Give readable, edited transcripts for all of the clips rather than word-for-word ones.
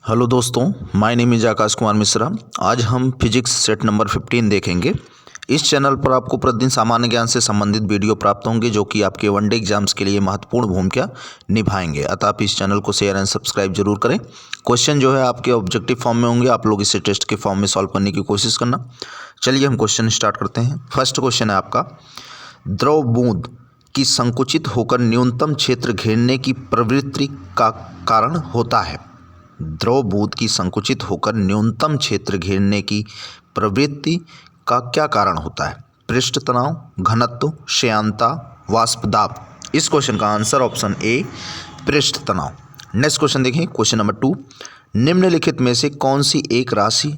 Hello दोस्तों, my name is Akash Kumar Mishra. आज हम फिजिक्स सेट नंबर 15 देखेंगे। इस चैनल पर आपको प्रतिदिन सामान्य ज्ञान से संबंधित वीडियो प्राप्त होंगे जो कि आपके वनडे एग्जाम्स के लिए महत्वपूर्ण भूमिका निभाएंगे। अतः आप इस चैनल को शेयर एंड सब्सक्राइब जरूर करें। क्वेश्चन जो है आपके ऑब्जेक्टिव फॉर्म में होंगे, आप लोग इसे टेस्ट के फॉर्म में सॉल्व करने की कोशिश करना। चलिए हम क्वेश्चन स्टार्ट करते हैं। फर्स्ट क्वेश्चन है आपका, द्रव बूंद की संकुचित होकर न्यूनतम क्षेत्र घेरने की प्रवृत्ति का कारण होता है। द्रव बूंद की संकुचित होकर न्यूनतम क्षेत्र घेरने की प्रवृत्ति का क्या कारण होता है? पृष्ठ तनाव, घनत्व, श्यानता, वाष्प दाब। इस क्वेश्चन का आंसर ऑप्शन ए पृष्ठ तनाव। नेक्स्ट क्वेश्चन देखें, क्वेश्चन नंबर 2, निम्नलिखित में से कौन सी एक राशि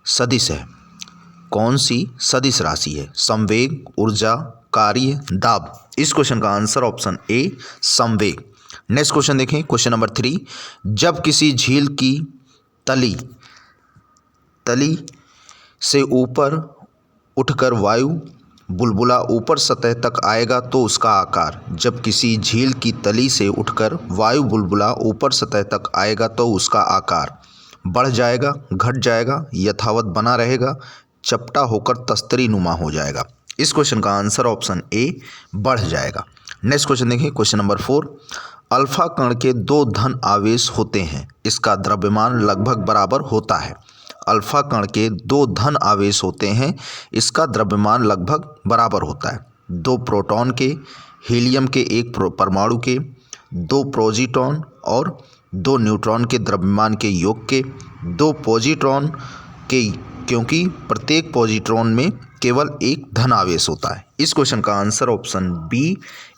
सदिश है? कौन सी सदिश राशि है? संवेग, ऊर्जा, कार्य, दाब। इस क्वेश्चन का आंसर ऑप्शन ए संवेग। नेक्स्ट क्वेश्चन देखें, क्वेश्चन नंबर 3, जब किसी झील की तली से ऊपर उठकर वायु बुलबुला ऊपर सतह तक आएगा तो उसका आकार। जब किसी झील की तली से उठकर वायु बुलबुला ऊपर सतह तक आएगा तो उसका आकार बढ़ जाएगा, घट जाएगा, यथावत बना रहेगा, चपटा होकर तस्तरी नुमा हो जाएगा। इस क्वेश्चन का आंसर ऑप्शन ए बढ़ जाएगा। नेक्स्ट क्वेश्चन देखें, क्वेश्चन नंबर 4, अल्फा कण के 2 धन आवेश होते हैं, इसका द्रव्यमान लगभग बराबर होता है। अल्फा कण के 2 धन आवेश होते हैं, इसका द्रव्यमान लगभग बराबर होता है। 2 प्रोटॉन के, हीलियम के 1 परमाणु के, 2 प्रोजीट्रॉन और 2 न्यूट्रॉन के द्रव्यमान के योग के, 2 पॉजिट्रॉन के, क्योंकि प्रत्येक पॉजिट्रॉन में केवल 1 धन आवेश होता है। इस क्वेश्चन का आंसर ऑप्शन बी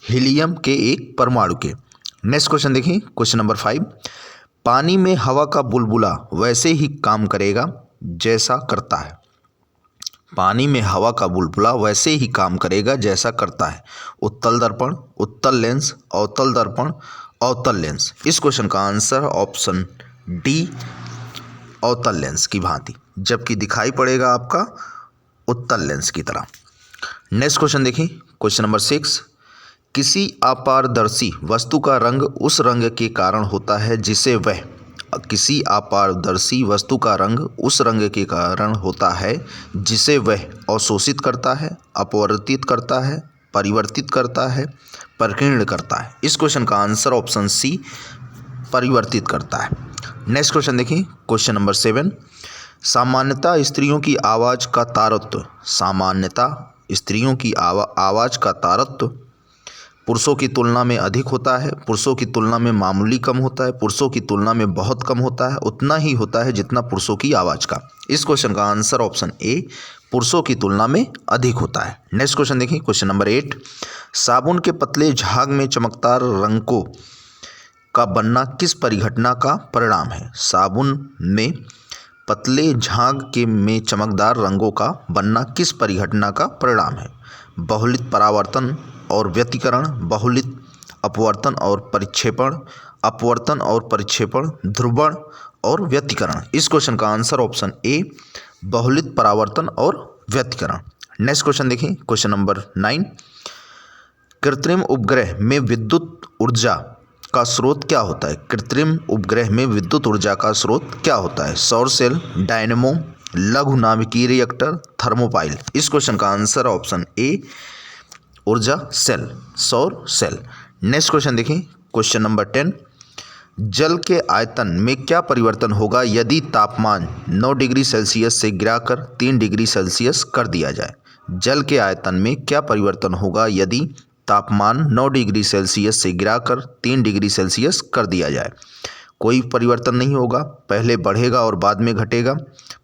हीलियम के 1 परमाणु के। नेक्स्ट क्वेश्चन देखिए, क्वेश्चन नंबर 5, पानी में हवा का बुलबुला वैसे ही काम करेगा जैसा करता है। पानी में हवा का बुलबुला वैसे ही काम करेगा जैसा करता है। उत्तल दर्पण, उत्तल लेंस, अवतल दर्पण, अवतल लेंस। इस क्वेश्चन का आंसर ऑप्शन डी अवतल लेंस की भांति, जबकि दिखाई पड़ेगा आपका उत्तल लेंस की तरह। नेक्स्ट क्वेश्चन देखिए, क्वेश्चन नंबर 6, किसी अपारदर्शी वस्तु का रंग उस रंग के कारण होता है जिसे वह किसी अपारदर्शी वस्तु का रंग उस रंग के कारण होता है जिसे वह अवशोषित करता है, अपवर्तित करता है, परिवर्तित करता है, प्रकीर्ण करता है। इस क्वेश्चन का आंसर ऑप्शन सी परिवर्तित करता है। नेक्स्ट क्वेश्चन देखिए, क्वेश्चन नंबर 7, सामान्यतः स्त्रियों की आवाज़ का तारतम्य, सामान्यतः स्त्रियों की आवाज़ का तारतम्य पुरुषों की तुलना में अधिक होता है, पुरुषों की तुलना में मामूली कम होता है, पुरुषों की तुलना में बहुत कम होता है, उतना ही होता है जितना पुरुषों की आवाज़ का। इस क्वेश्चन का आंसर ऑप्शन ए पुरुषों की तुलना में अधिक होता है। नेक्स्ट क्वेश्चन देखिए, क्वेश्चन नंबर 8, साबुन के पतले झाग में चमकदार रंगों का बनना किस परिघटना का परिणाम है? साबुन में पतले झाग के में चमकदार रंगों का बनना किस परिघटना का परिणाम है? बहुलित परावर्तन और व्यतिकरण, बहुलित अपवर्तन और परिक्षेपण, अपवर्तन और परिक्षेपण, ध्रुवण और व्यतिकरण। इस क्वेश्चन का आंसर ऑप्शन ए बहुलित परावर्तन और व्यतिकरण। नेक्स्ट क्वेश्चन देखिए, क्वेश्चन नंबर 9, कृत्रिम उपग्रह में विद्युत ऊर्जा का स्रोत क्या होता है? कृत्रिम उपग्रह में विद्युत ऊर्जा का स्रोत क्या होता है? सौर सेल, डायनेमो, लघु नाभिकीय रिएक्टर, थर्मोपाइल। इस क्वेश्चन का आंसर ऑप्शन ए ऊर्जा सेल, सौर सेल। नेक्स्ट क्वेश्चन देखिए, क्वेश्चन नंबर 10, जल के आयतन में क्या परिवर्तन होगा यदि तापमान 9 डिग्री सेल्सियस से गिराकर 3 डिग्री सेल्सियस कर दिया जाए? जल के आयतन में क्या परिवर्तन होगा यदि तापमान 9 डिग्री सेल्सियस से गिराकर 3 डिग्री सेल्सियस कर दिया जाए? कोई परिवर्तन नहीं होगा, पहले बढ़ेगा और बाद में घटेगा,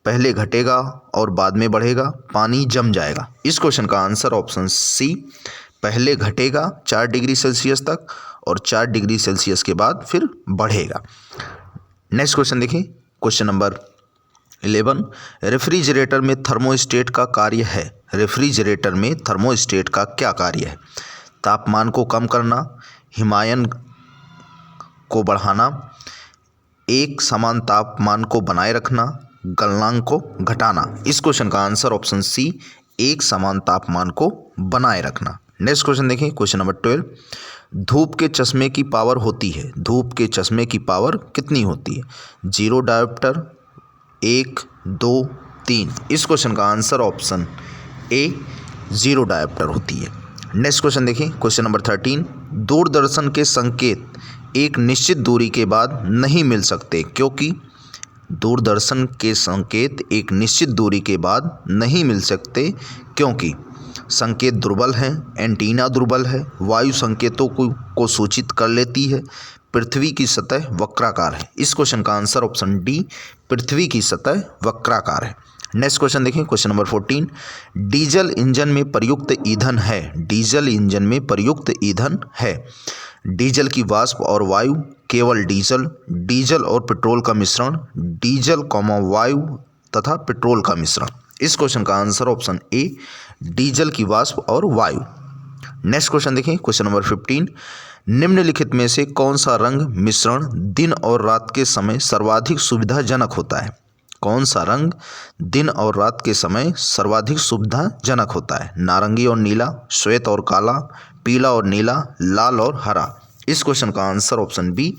पहले घटेगा और बाद में बढ़ेगा, पानी जम जाएगा। इस क्वेश्चन का आंसर ऑप्शन सी पहले घटेगा 4 डिग्री सेल्सियस तक और 4 डिग्री सेल्सियस के बाद फिर बढ़ेगा। नेक्स्ट क्वेश्चन देखिए, क्वेश्चन नंबर 11, रेफ्रिजरेटर में थर्मोस्टेट का कार्य है। रेफ्रिजरेटर में थर्मोस्टेट का क्या कार्य है? तापमान को कम करना, हिमायन को बढ़ाना, एक समान तापमान को बनाए रखना, गलनांक को घटाना। इस क्वेश्चन का आंसर ऑप्शन सी एक समान तापमान को बनाए रखना। नेक्स्ट क्वेश्चन देखें, क्वेश्चन नंबर 12। धूप के चश्मे की पावर होती है, धूप के चश्मे की पावर कितनी होती है? 0 डायोप्टर, 1, 2, 3। इस क्वेश्चन का आंसर ऑप्शन ए 0 डायोप्टर होती है। नेक्स्ट क्वेश्चन देखें, क्वेश्चन नंबर 13। दूरदर्शन के संकेत एक निश्चित दूरी के बाद नहीं मिल सकते क्योंकि दूरदर्शन के संकेत एक निश्चित दूरी के बाद नहीं मिल सकते क्योंकि संकेत दुर्बल हैं, एंटीना दुर्बल है, वायु संकेतों को सूचित कर लेती है, पृथ्वी की सतह वक्राकार है। इस क्वेश्चन का आंसर ऑप्शन डी पृथ्वी की सतह वक्राकार है। नेक्स्ट क्वेश्चन देखें, क्वेश्चन नंबर 14। डीजल इंजन में प्रयुक्त ईंधन है, डीजल इंजन में प्रयुक्त ईंधन है। डीजल की वाष्प और वायु, केवल डीजल, डीजल और पेट्रोल का मिश्रण, डीजल वायु तथा पेट्रोल का मिश्रण। इस क्वेश्चन का आंसर ऑप्शन ए डीजल की वाष्प और वायु। नेक्स्ट क्वेश्चन देखें, क्वेश्चन नंबर 15। निम्नलिखित में से कौन सा रंग मिश्रण दिन और रात के समय सर्वाधिक सुविधाजनक होता है? कौन सा रंग दिन और रात के समय सर्वाधिक सुविधाजनक होता है? नारंगी और नीला, श्वेत और काला, पीला और नीला, लाल और हरा। इस क्वेश्चन का answer option B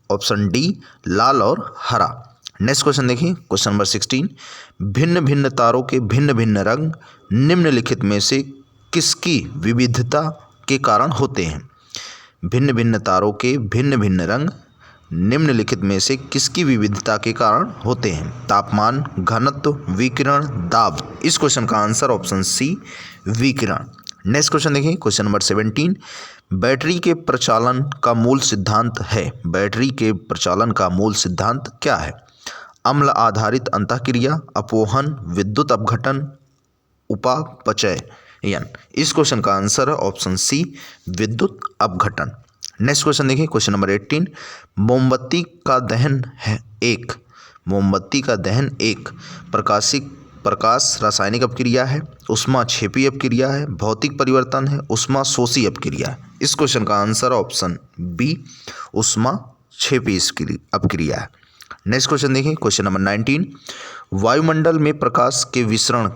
option D लाल और हरा। नेक्स्ट क्वेश्चन देखिए, क्वेश्चन नंबर 16। भिन्न भिन्न तारों के भिन्न भिन्न रंग निम्नलिखित में से किसकी विविधता के कारण होते हैं? भिन्न भिन्न तारों के भिन्न भिन्न रंग निम्नलिखित में से किसकी विविधता के कारण होते हैं? तापमान, घनत्व, विकिरण, दाब। इस क्वेश्चन का आंसर ऑप्शन सी विकिरण। नेक्स्ट क्वेश्चन देखिए, क्वेश्चन नंबर 17। बैटरी के प्रचालन का मूल सिद्धांत है, बैटरी के प्रचालन का मूल सिद्धांत क्या है? अम्ल आधारित अंतःक्रिया, अपोहन, विद्युत अपघटन, उपापचयन। इस क्वेश्चन का आंसर है ऑप्शन सी विद्युत अपघटन। नेक्स्ट क्वेश्चन देखिए, क्वेश्चन नंबर 18। मोमबत्ती का दहन है एक, मोमबत्ती का दहन एक प्रकाश रासायनिक अपक्रिया है, ऊष्माक्षेपी अपक्रिया है, भौतिक परिवर्तन है, ऊष्माशोषी अपक्रिया है। इस क्वेश्चन का आंसर ऑप्शन बी ऊष्माक्षेपी अपक्रिया है। नेक्स्ट क्वेश्चन देखिए, क्वेश्चन नंबर 19। वायुमंडल में प्रकाश के विसरण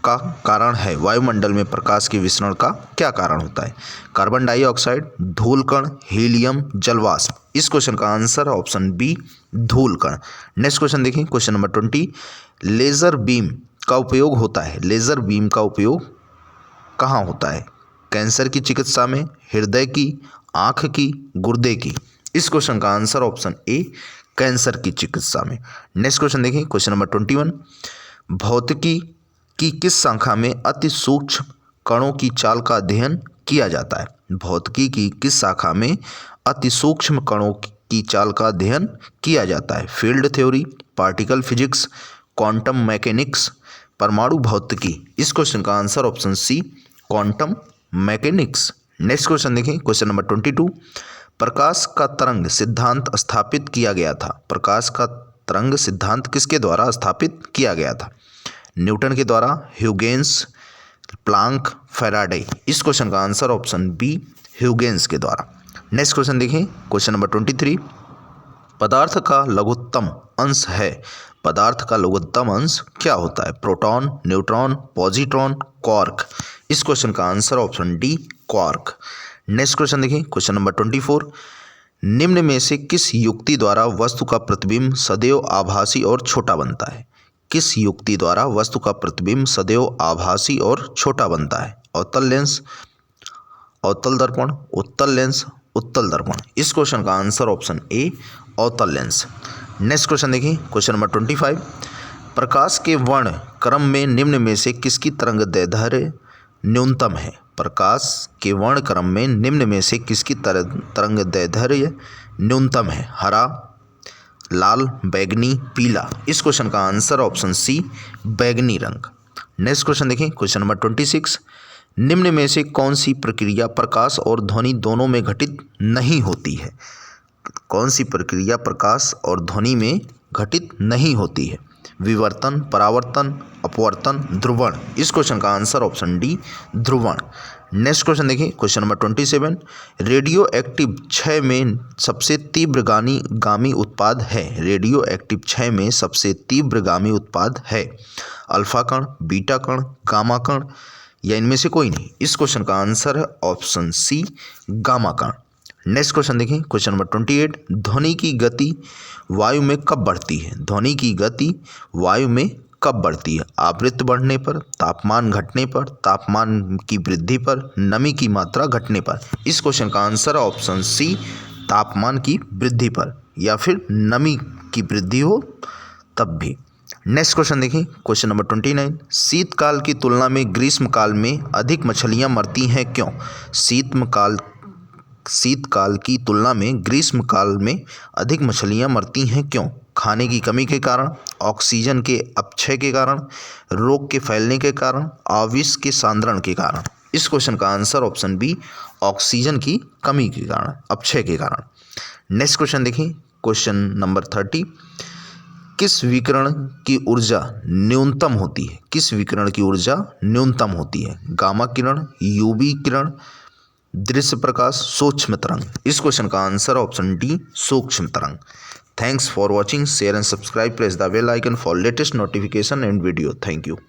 का कारण है, वायुमंडल में प्रकाश के विसरण का क्या कारण होता है? कार्बन डाइऑक्साइड, धूलकण, हीलियम, जलवाष्प। इस क्वेश्चन का आंसर है ऑप्शन बी धूलकण। नेक्स्ट क्वेश्चन देखिए, क्वेश्चन नंबर 20। लेजर बीम का उपयोग होता है, लेजर बीम का उपयोग कहाँ होता है? कैंसर की चिकित्सा में, हृदय की, आँख की, गुर्दे की। इस क्वेश्चन का आंसर ऑप्शन ए कैंसर की चिकित्सा में। नेक्स्ट क्वेश्चन देखिए, क्वेश्चन नंबर 21। भौतिकी की किस शाखा में अति सूक्ष्म कणों की चाल का अध्ययन किया जाता है? भौतिकी की किस शाखा में अति सूक्ष्म कणों की चाल का अध्ययन किया जाता है? Field theory, particle physics, quantum mechanics, परमाणु भौतिकी। इस क्वेश्चन का answer option C quantum mechanics. Next question देखें, क्वेश्चन नंबर 22। प्रकाश का तरंग सिद्धांत स्थापित किया गया था, प्रकाश का तरंग सिद्धांत किसके द्वारा स्थापित किया गया था? न्यूटन के द्वारा, ह्यूगेंस, प्लांक, फैराडे। इस क्वेश्चन का आंसर ऑप्शन बी ह्यूगेंस के द्वारा। नेक्स्ट क्वेश्चन देखें, क्वेश्चन नंबर 23। पदार्थ का लघुत्तम अंश है, पदार्थ का लघुत्तम अंश क्या होता है? Proton, neutron, positron, quark. इस क्वेश्चन का answer option D quark. Next question देखिए, क्वेश्चन नंबर 24। निम्न में से किस युक्ति द्वारा वस्तु का प्रतिबिंब सदैव आभासी और छोटा बनता है? किस युक्ति द्वारा वस्तु का प्रतिबिंब सदैव आभासी और छोटा बनता है? अवतल लेंस, अवतल दर्पण, उत्तल लेंस, उत्तल दर्पण। इस क्वेश्चन का आंसर ऑप्शन ए अवतल लेंस। नेक्स्ट क्वेश्चन देखिए, क्वेश्चन नंबर 25। प्रकाश के वर्ण क्रम में निम्न में से किसकी तरंगदैर्ध्य न्यूनतम है? प्रकाश के वर्ण क्रम में निम्न में से किसकी तरंगदैर्ध्य न्यूनतम है? हरा, लाल, बैगनी, पीला। इस क्वेश्चन का आंसर ऑप्शन सी बैगनी रंग। नेक्स्ट क्वेश्चन देखें, क्वेश्चन नंबर 26। निम्न में से कौन सी प्रक्रिया प्रकाश और ध्वनि दोनों में घटित नहीं होती है? कौन सी प्रक्रिया प्रकाश और ध्वनि में घटित नहीं होती है? विवर्तन, परावर्तन, अपवर्तन, ध्रुवण। इस क्वेश्चन का आंसर ऑप्शन डी ध्रुवण। नेक्स्ट क्वेश्चन देखिए, क्वेश्चन नंबर 27। रेडियो एक्टिव क्षय में सबसे तीव्रगामी उत्पाद है, रेडियो एक्टिव क्षय में सबसे तीव्रगामी उत्पाद है? अल्फा कण, बीटा कण, गामा कण, या इनमें से कोई नहीं। इस क्वेश्चन का आंसर है ऑप्शन सी गामा कण। नेक्स्ट क्वेश्चन देखें, क्वेश्चन नंबर 28। ध्वनि की गति वायु में कब बढ़ती है? ध्वनि की गति वायु में कब बढ़ती है? आवृत्ति बढ़ने पर, तापमान घटने पर, तापमान की वृद्धि पर, नमी की मात्रा घटने पर। इस क्वेश्चन का आंसर है ऑप्शन सी तापमान की वृद्धि पर, या फिर नमी की वृद्धि हो तब भी। नेक्स्ट क्वेश्चन देखिए, क्वेश्चन नंबर 29। शीतकाल की तुलना में ग्रीष्मकाल में अधिक मछलियां मरती हैं क्यों? शीतकाल की तुलना में ग्रीष्मकाल में अधिक मछलियां मरती हैं क्यों? खाने की कमी के कारण, ऑक्सीजन के अपक्षय के कारण, रोग के फैलने के कारण, आविश के सांद्रण के कारण। इस क्वेश्चन का आंसर ऑप्शन बी ऑक्सीजन की कमी के कारण, अपक्षय के कारण। नेक्स्ट क्वेश्चन देखिए, क्वेश्चन नंबर 30। किस विकिरण की ऊर्जा न्यूनतम होती है? किस विकिरण की ऊर्जा न्यूनतम होती है? गामा किरण, यूवी किरण, दृश्य प्रकाश, सूक्ष्म तरंग। इस क्वेश्चन का आंसर ऑप्शन डी सूक्ष्म तरंग। Thanks for watching, share and subscribe, press the bell icon for latest notification and video. Thank you.